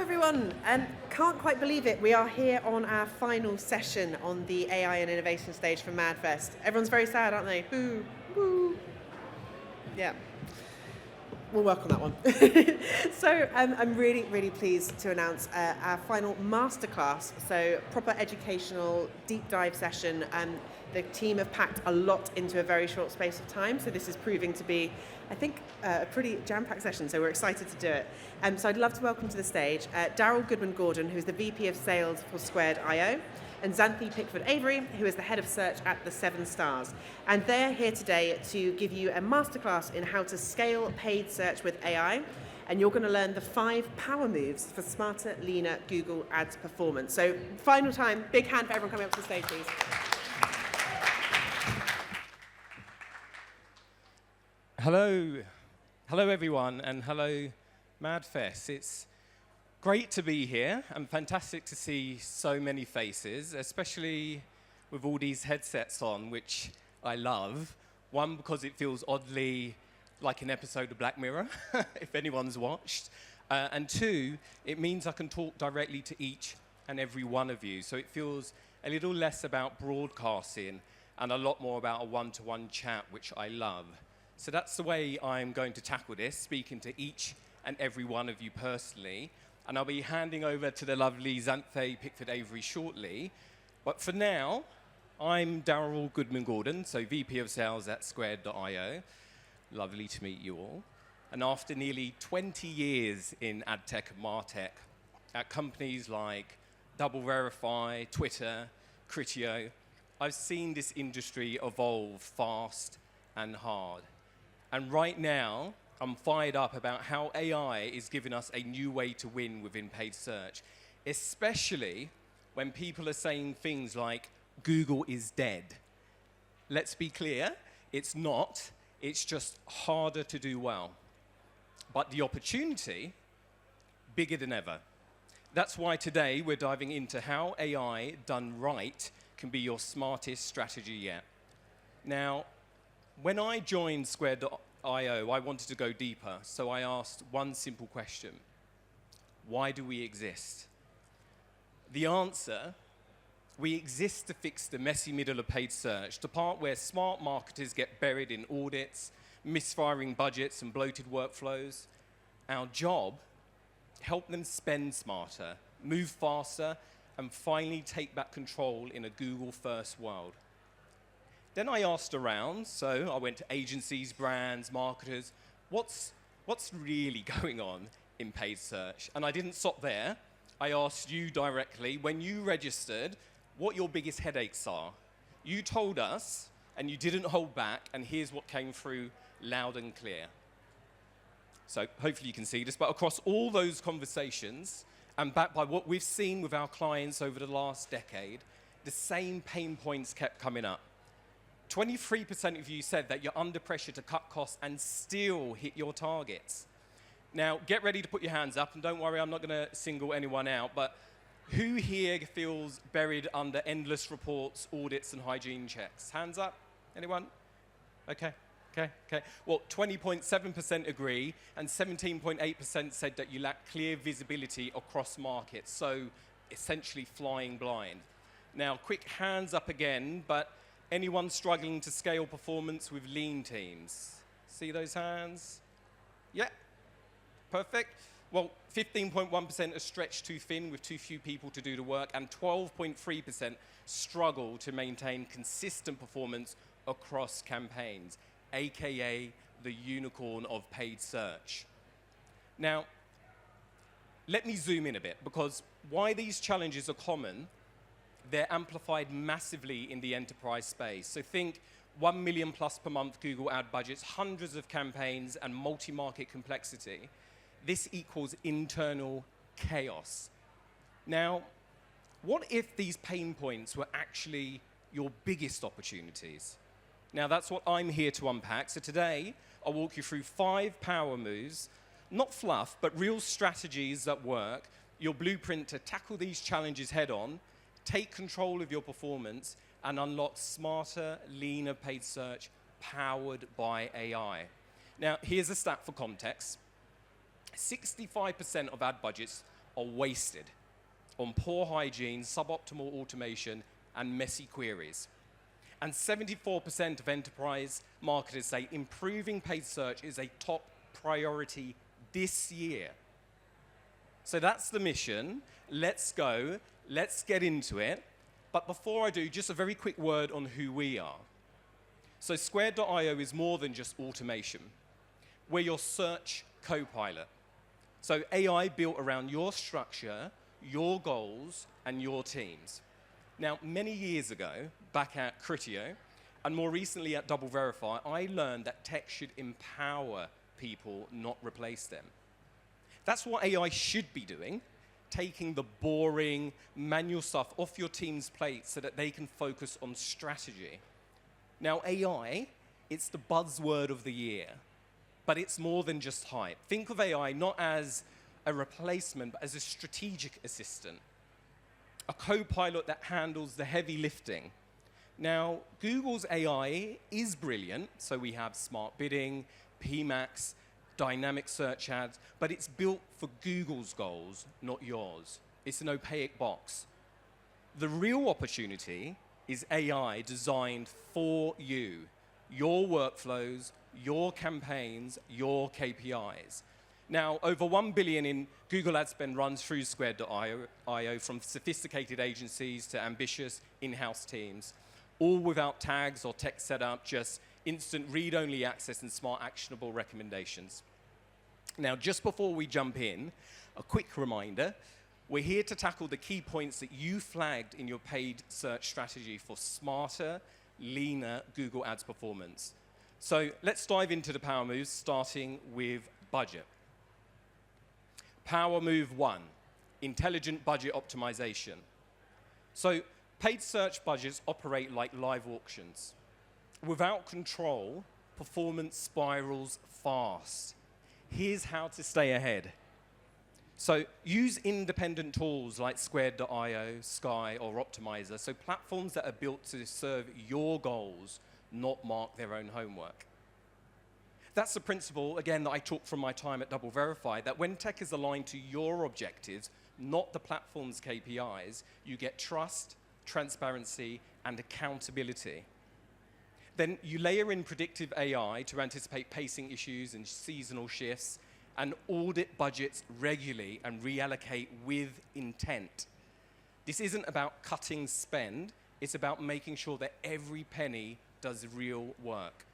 everyone, and can't quite believe it. We are here on our final session on the AI and innovation stage for MadFest. Everyone's very sad, aren't they? Boo, boo. Yeah, we'll work on that one. So I'm really, really pleased to announce our final masterclass. So proper educational deep dive session. The team have packed a lot into a very short space of time. So this is proving to be, I think, a pretty jam-packed session. So we're excited to do it. So I'd love to welcome to the stage Daryl Gordon, who's the VP of Sales for Squared.io, and Xanthi Pickford-Avery, who is the head of search at the 7 Stars. And they're here today to give you a masterclass in how to scale paid search with AI. And you're going to learn the 5 power moves for smarter, leaner Google Ads performance. So final time, big hand for everyone coming up to the stage, please. Hello everyone, and hello MadFest. It's great to be here and fantastic to see so many faces, especially with all these headsets on, which I love. One, because it feels oddly like an episode of Black Mirror, if anyone's watched. And two, it means I can talk directly to each and every one of you. So it feels a little less about broadcasting and a lot more about a one-to-one chat, which I love. So that's the way I'm going to tackle this, speaking to each and every one of you personally. And I'll be handing over to the lovely Xanthi Pickford-Avery shortly. But for now, I'm Daryl Gordon, so VP of Sales at Squared.io. Lovely to meet you all. And after nearly 20 years in ad tech and martech at companies like Double Verify, Twitter, Criteo, I've seen this industry evolve fast and hard. And right now, I'm fired up about how AI is giving us a new way to win within paid search, especially when people are saying things like, Google is dead. Let's be clear, it's not. It's just harder to do well. But the opportunity, bigger than ever. That's why today we're diving into how AI done right can be your smartest strategy yet. Now, when I joined Squared.io, I wanted to go deeper, so I asked one simple question. Why do we exist? The answer, we exist to fix the messy middle of paid search, the part where smart marketers get buried in audits, misfiring budgets and bloated workflows. Our job, help them spend smarter, move faster, and finally take back control in a Google-first world. Then I asked around, so I went to agencies, brands, marketers, what's really going on in paid search? And I didn't stop there. I asked you directly, when you registered, what your biggest headaches are. You told us, and you didn't hold back, and here's what came through loud and clear. So hopefully you can see this, but across all those conversations, and backed by what we've seen with our clients over the last decade, the same pain points kept coming up. 23% of you said that you're under pressure to cut costs and still hit your targets. Now, get ready to put your hands up, and don't worry, I'm not going to single anyone out, but who here feels buried under endless reports, audits, and hygiene checks? Hands up? Anyone? Okay. Well, 20.7% agree, and 17.8% said that you lack clear visibility across markets, so essentially flying blind. Now, quick hands up again, but anyone struggling to scale performance with lean teams? See those hands? Yeah, perfect. Well, 15.1% are stretched too thin with too few people to do the work, and 12.3% struggle to maintain consistent performance across campaigns, AKA the unicorn of paid search. Now, let me zoom in a bit, because why these challenges are common, they're amplified massively in the enterprise space. So think 1 million plus per month Google ad budgets, hundreds of campaigns, and multi-market complexity. This equals internal chaos. Now, what if these pain points were actually your biggest opportunities? Now, that's what I'm here to unpack. So today, I'll walk you through 5 power moves, not fluff, but real strategies that work, your blueprint to tackle these challenges head on, take control of your performance, and unlock smarter, leaner paid search powered by AI. Now, here's a stat for context. 65% of ad budgets are wasted on poor hygiene, suboptimal automation, and messy queries. And 74% of enterprise marketers say improving paid search is a top priority this year. So that's the mission. Let's go. Let's get into it. But before I do, just a very quick word on who we are. So Squared.io is more than just automation. We're your search co-pilot. So AI built around your structure, your goals, and your teams. Now, many years ago, back at Criteo, and more recently at Double Verify, I learned that tech should empower people, not replace them. That's what AI should be doing, taking the boring, manual stuff off your team's plate so that they can focus on strategy. Now, AI, it's the buzzword of the year, but it's more than just hype. Think of AI not as a replacement, but as a strategic assistant, a co-pilot that handles the heavy lifting. Now, Google's AI is brilliant, so we have smart bidding, PMax, dynamic search ads, but it's built for Google's goals, not yours. It's an opaque box. The real opportunity is AI designed for you, your workflows, your campaigns, your KPIs. Now, over 1 billion in Google ad spend runs through Squared.io, from sophisticated agencies to ambitious in-house teams, all without tags or tech setup, just instant read-only access and smart actionable recommendations. Now, just before we jump in, a quick reminder, we're here to tackle the key points that you flagged in your paid search strategy for smarter, leaner Google Ads performance. So let's dive into the power moves, starting with budget. Power move 1, intelligent budget optimization. So paid search budgets operate like live auctions. Without control, performance spirals fast. Here's how to stay ahead. So use independent tools like Squared.io, Sky, or Optimizer, so platforms that are built to serve your goals, not mark their own homework. That's the principle, again, that I took from my time at Double Verify, that when tech is aligned to your objectives, not the platform's KPIs, you get trust, transparency, and accountability. Then you layer in predictive AI to anticipate pacing issues and seasonal shifts, and audit budgets regularly and reallocate with intent. This isn't about cutting spend, it's about making sure that every penny does real work.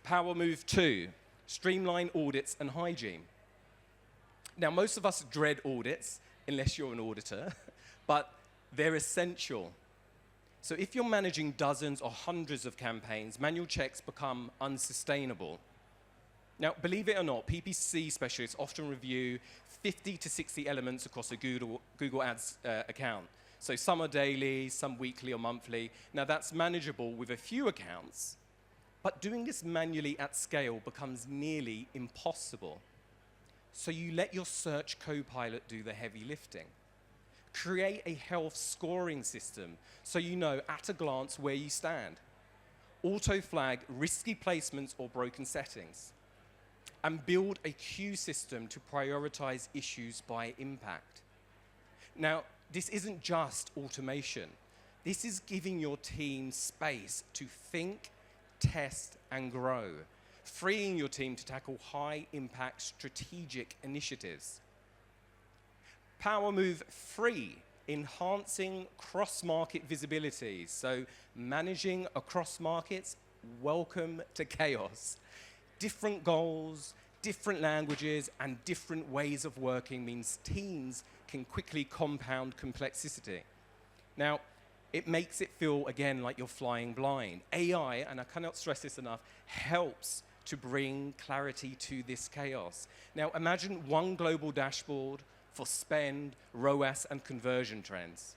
Power move 2, streamline audits and hygiene. Now, most of us dread audits, unless you're an auditor, but they're essential. So if you're managing dozens or hundreds of campaigns, manual checks become unsustainable. Now, believe it or not, PPC specialists often review 50 to 60 elements across a Google Ads account. So some are daily, some weekly or monthly. Now, that's manageable with a few accounts, but doing this manually at scale becomes nearly impossible. So you let your search co-pilot do the heavy lifting. Create a health scoring system so you know at a glance where you stand. Auto-flag risky placements or broken settings. And build a queue system to prioritize issues by impact. Now, this isn't just automation. This is giving your team space to think, test, and grow, freeing your team to tackle high-impact strategic initiatives. Power move 3, enhancing cross-market visibility. So managing across markets, welcome to chaos. Different goals, different languages, and different ways of working means teams can quickly compound complexity. Now, it makes it feel, again, like you're flying blind. AI, and I cannot stress this enough, helps to bring clarity to this chaos. Now, imagine one global dashboard for spend, ROAS, and conversion trends.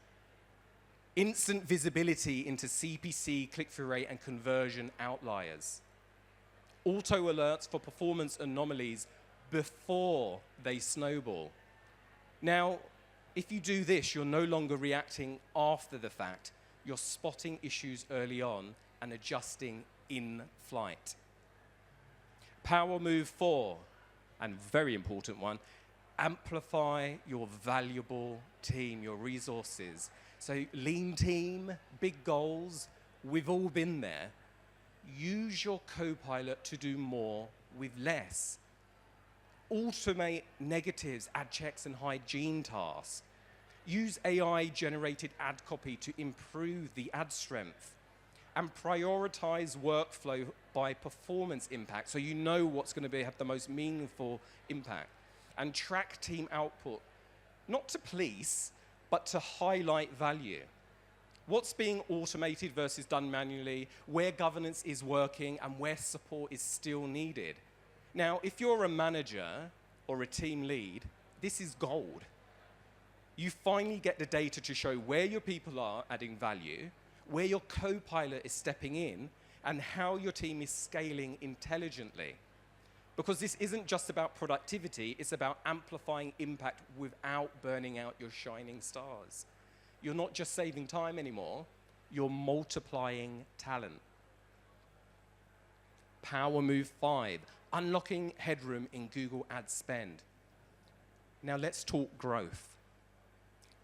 Instant visibility into CPC, click-through rate, and conversion outliers. Auto alerts for performance anomalies before they snowball. Now, if you do this, you're no longer reacting after the fact. You're spotting issues early on and adjusting in flight. Power move 4, and very important one, Amplify your valuable team, your resources. So lean team, big goals, we've all been there. Use your co-pilot to do more with less. Automate negatives, ad checks, and hygiene tasks. Use AI-generated ad copy to improve the ad strength. And prioritize workflow by performance impact, so you know what's going to have the most meaningful impact. And track team output, not to police, but to highlight value. What's being automated versus done manually, where governance is working, and where support is still needed. Now, if you're a manager or a team lead, this is gold. You finally get the data to show where your people are adding value, where your co-pilot is stepping in, and how your team is scaling intelligently. Because this isn't just about productivity, it's about amplifying impact without burning out your shining stars. You're not just saving time anymore, you're multiplying talent. Power move 5, unlocking headroom in Google ad spend. Now let's talk growth.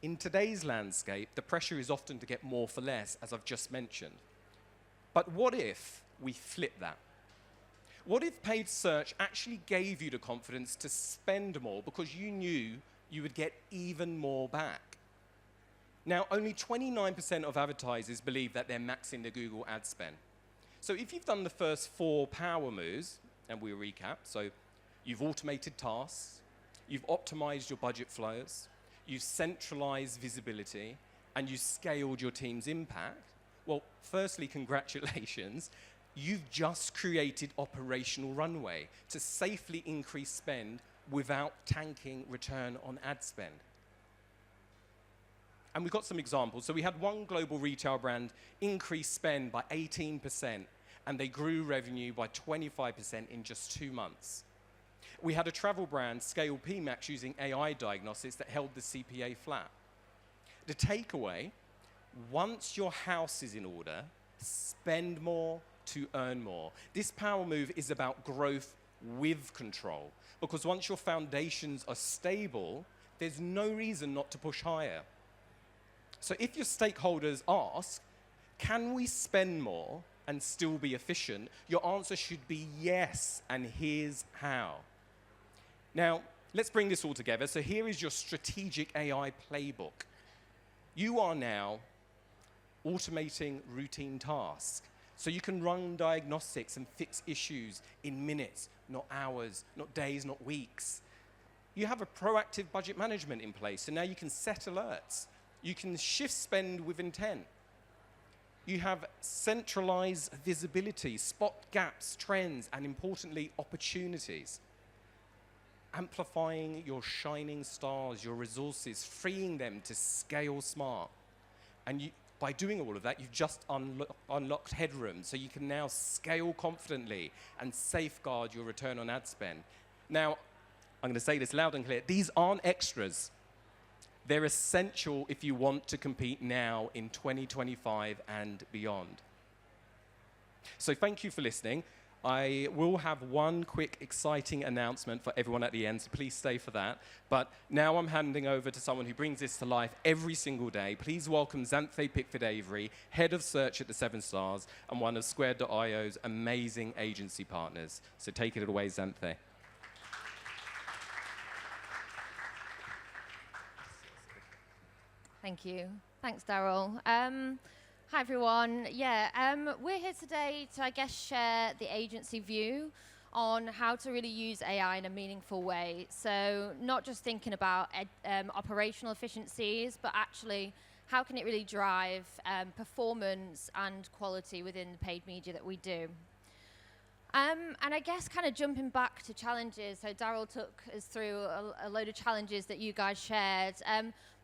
In today's landscape, the pressure is often to get more for less, as I've just mentioned. But what if we flip that? What if paid search actually gave you the confidence to spend more because you knew you would get even more back? Now, only 29% of advertisers believe that they're maxing the Google ad spend. So if you've done the first 4 power moves, and we'll recap, so you've automated tasks, you've optimized your budget flows, you've centralized visibility, and you've scaled your team's impact, well, firstly, congratulations. You've just created operational runway to safely increase spend without tanking return on ad spend. And we've got some examples. So we had one global retail brand increase spend by 18%, and they grew revenue by 25% in just 2 months. We had a travel brand scale PMAX using AI diagnostics that held the CPA flat. The takeaway, once your house is in order, spend more to earn more. This power move is about growth with control, because once your foundations are stable, there's no reason not to push higher. So if your stakeholders ask, can we spend more and still be efficient? Your answer should be yes, and here's how. Now, let's bring this all together. So here is your strategic AI playbook. You are now automating routine tasks. So you can run diagnostics and fix issues in minutes, not hours, not days, not weeks. You have a proactive budget management in place, so now you can set alerts. You can shift spend with intent. You have centralized visibility, spot gaps, trends, and importantly, opportunities. Amplifying your shining stars, your resources, freeing them to scale smart. And by doing all of that, you've just unlocked headroom, so you can now scale confidently and safeguard your return on ad spend. Now, I'm going to say this loud and clear. These aren't extras. They're essential if you want to compete now in 2025 and beyond. So thank you for listening. I will have one quick exciting announcement for everyone at the end, so please stay for that. But now I'm handing over to someone who brings this to life every single day. Please welcome Xanthe Pickford-Avery, Head of Search at the 7 Stars and one of Squared.io's amazing agency partners. So take it away, Xanthe. Thank you. Thanks, Daryl. Hi, everyone. We're here today to, I guess, share the agency view on how to really use AI in a meaningful way. So not just thinking about operational efficiencies, but actually how can it really drive performance and quality within the paid media that we do. And I guess kind of jumping back to challenges, so Daryl took us through a load of challenges that you guys shared.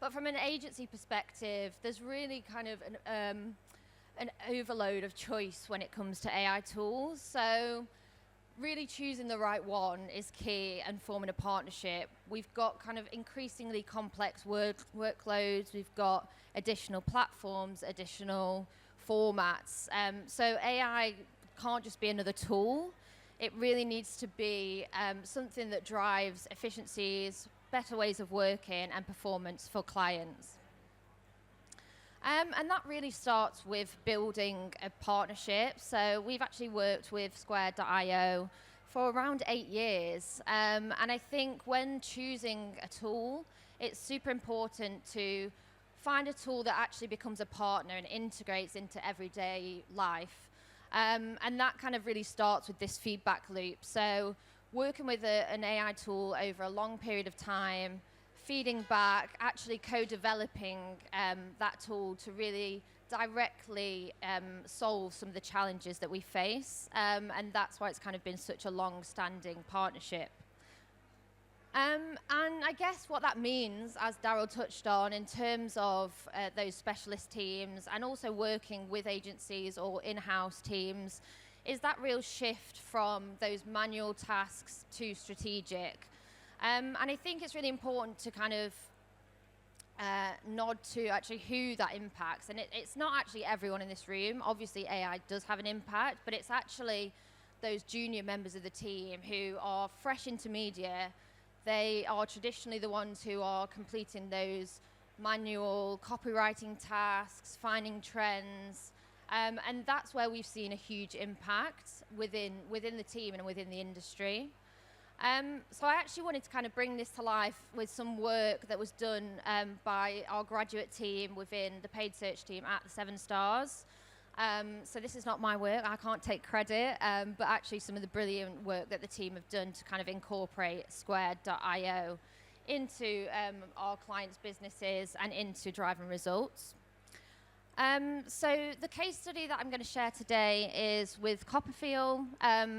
But from an agency perspective, there's really kind of an overload of choice when it comes to AI tools. So really choosing the right one is key, and forming a partnership. We've got kind of increasingly complex workloads. We've got additional platforms, additional formats. So AI can't just be another tool. It really needs to be something that drives efficiencies, better ways of working and performance for clients. And that really starts with building a partnership. So we've actually worked with Squared.io for around 8 years. And I think when choosing a tool, it's super important to find a tool that actually becomes a partner and integrates into everyday life. And that kind of really starts with this feedback loop. So working with an AI tool over a long period of time, feeding back, actually co-developing that tool to really directly solve some of the challenges that we face. And that's why it's kind of been such a long-standing partnership. And I guess what that means, as Daryl touched on, in terms of those specialist teams and also working with agencies or in-house teams, is that real shift from those manual tasks to strategic. And I think it's really important to kind of nod to actually who that impacts. And it's not actually everyone in this room. Obviously, AI does have an impact, but it's actually those junior members of the team who are fresh into media. They are traditionally the ones who are completing those manual copywriting tasks, finding trends. And that's where we've seen a huge impact within the team and within the industry. So I actually wanted to kind of bring this to life with some work that was done by our graduate team within the paid search team at the 7 Stars. So this is not my work, I can't take credit, but actually some of the brilliant work that the team have done to kind of incorporate Squared.io into our clients' businesses and into driving results. So the case study that I'm going to share today is with Copperfield.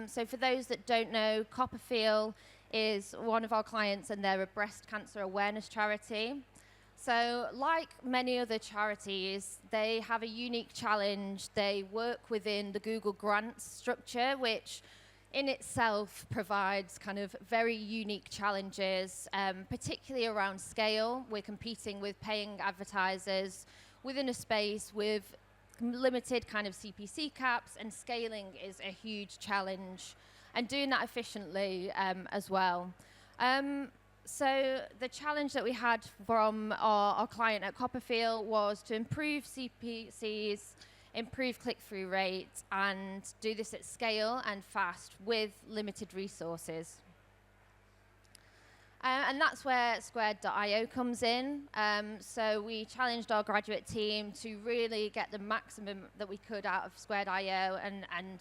So for those that don't know, Copperfield is one of our clients and they're a breast cancer awareness charity. So like many other charities, they have a unique challenge. They work within the Google Grants structure, which in itself provides kind of very unique challenges, particularly around scale. We're competing with paying advertisers within a space with limited kind of CPC caps, and scaling is a huge challenge, and doing that efficiently as well. So the challenge that we had from our client at Copperfield was to improve CPCs, improve click-through rate, and do this at scale and fast with limited resources. And that's where Squared.io comes in. So we challenged our graduate team to really get the maximum that we could out of Squared.io and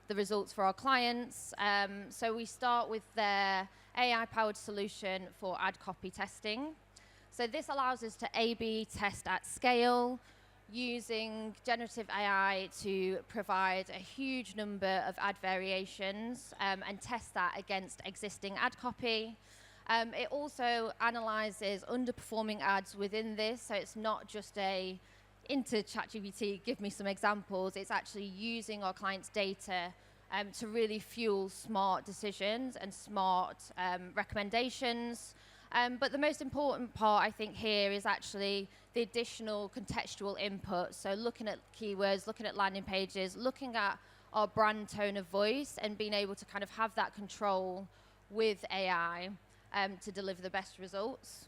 the results for our clients. So we start with their AI-powered solution for ad copy testing. So this allows us to A/B test at scale, using generative AI to provide a huge number of ad variations and test that against existing ad copy. It also analyzes underperforming ads within this, so it's not just into ChatGPT, give me some examples. It's actually using our clients' data to really fuel smart decisions and smart recommendations. But the most important part, I think, here is actually the additional contextual input. So looking at keywords, looking at landing pages, looking at our brand tone of voice, and being able to kind of have that control with AI to deliver the best results.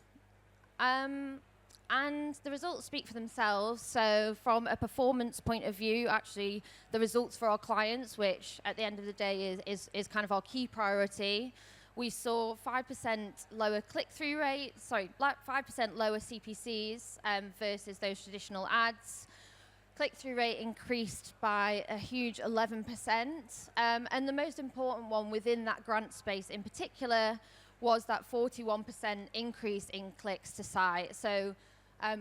And the results speak for themselves. So from a performance point of view, actually, the results for our clients, which at the end of the day is kind of our key priority, we saw 5% lower click-through rate, 5% lower CPCs versus those traditional ads. Click-through rate increased by a huge 11%. And the most important one within that grant space in particular was that 41% increase in clicks to site. So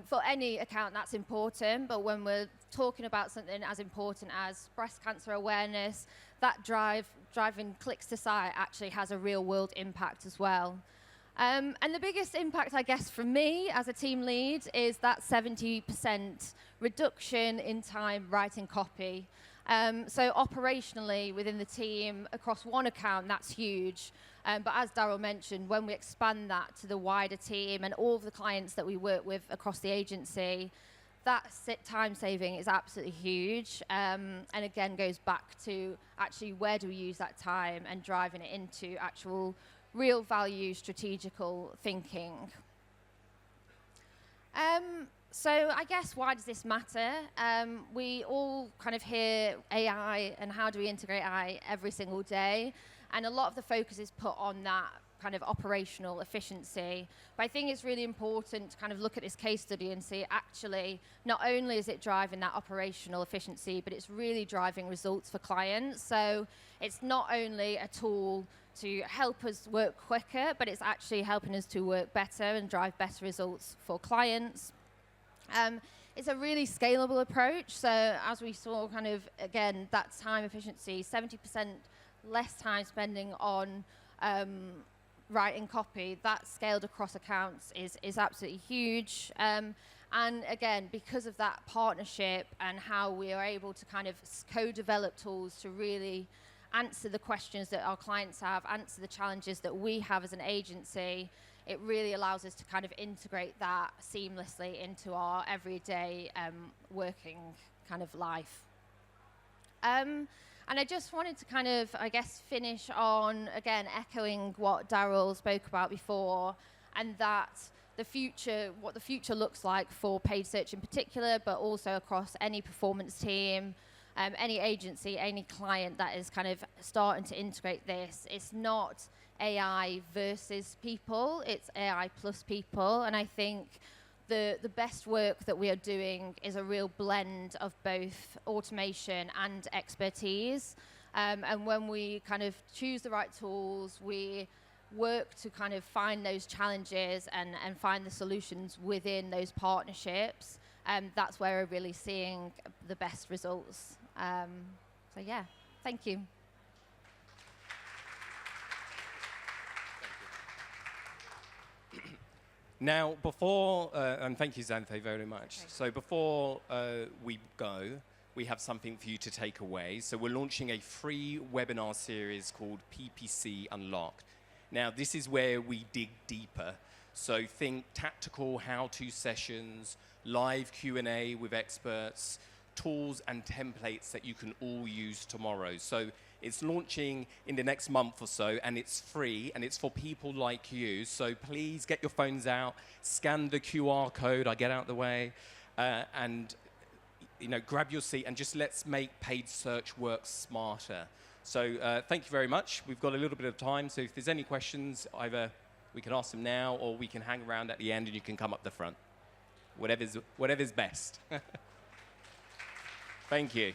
for any account, that's important, but when we're talking about something as important as breast cancer awareness, that driving clicks to site actually has a real-world impact as well. And the biggest impact, I guess, for me as a team lead is that 70% reduction in time writing copy. So operationally, within the team, across one account, that's huge. But as Daryl mentioned, when we expand that to the wider team and all of the clients that we work with across the agency, that time saving is absolutely huge. And again, goes back to actually where do we use that time and driving it into actual real value strategical thinking. So I guess, why does this matter? We all kind of hear AI and how do we integrate AI every single day, and a lot of the focus is put on that kind of operational efficiency. But I think it's really important to kind of look at this case study and see, actually, not only is it driving that operational efficiency, but it's really driving results for clients. So it's not only a tool to help us work quicker, but it's actually helping us to work better and drive better results for clients. It's a really scalable approach. So as we saw, kind of, again, that time efficiency, 70% less time spending on writing copy, that scaled across accounts is absolutely huge. And again, because of that partnership and how we are able to kind of co-develop tools to really answer the questions that our clients have, answer the challenges that we have as an agency, it really allows us to kind of integrate that seamlessly into our everyday working kind of life. And I just wanted to kind of, I guess, finish on, again, echoing what Daryl spoke about before, and that what the future looks like for paid search in particular, but also across any performance team, any agency, any client that is kind of starting to integrate this. It's not AI versus people, it's AI plus people. And I think the best work that we are doing is a real blend of both automation and expertise. And when we kind of choose the right tools, we work to kind of find those challenges and find the solutions within those partnerships. That's where we're really seeing the best results. So yeah, thank you. Now, before, and thank you, Xanthe, very much. So before we go, we have something for you to take away. So we're launching a free webinar series called PPC Unlocked. Now, this is where we dig deeper. So think tactical how-to sessions, live Q&A with experts, tools and templates that you can all use tomorrow. So it's launching in the next month or so, and it's free, and it's for people like you. So please get your phones out, scan the QR code, I get out the way, and grab your seat, and just let's make paid search work smarter. So thank you very much. We've got a little bit of time, so if there's any questions, either we can ask them now, or we can hang around at the end, and you can come up the front. Whatever's best. Thank you.